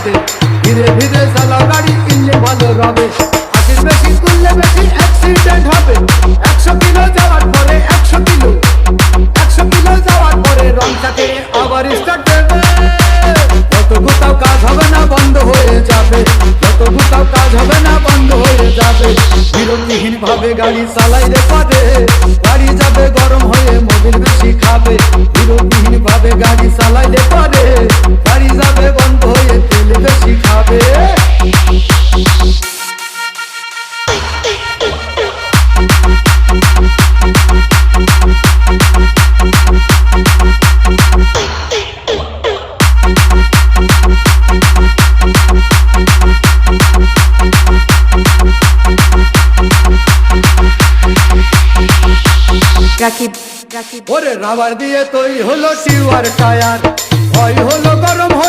হাতে। ধীরে ধীরে চালাও গাড়ি, ইঞ্জিন ভালো রবে। হাতির বেশি তুললে বেশি অ্যাক্সিডেন্ট হবে। 100 কিলো যাওয়ার পরে 100 কিলো যাওয়ার পরে রংটাকে আবার স্টার্ট দেবে। যত কোথাও কাজ হবে না বন্ধ হয়ে যাবে, যত কোথাও কাজ হবে না বন্ধ হয়ে যাবে। বিরতিহীন ভাবে গাড়ি চালাই রে পদে, গাড়ি যাবে গরম হয়ে মোবিল বেশি খাবে। বিরতিহীন ভাবে গাড়ি চালাই রে পদে, গাড়ি যাবে বন্ধ হয়ে তেল বেশি খাবে। ওরে রাবার দিয়ে তৈরি হলো টিউবার টায়ার, হয় হলো গরম হলো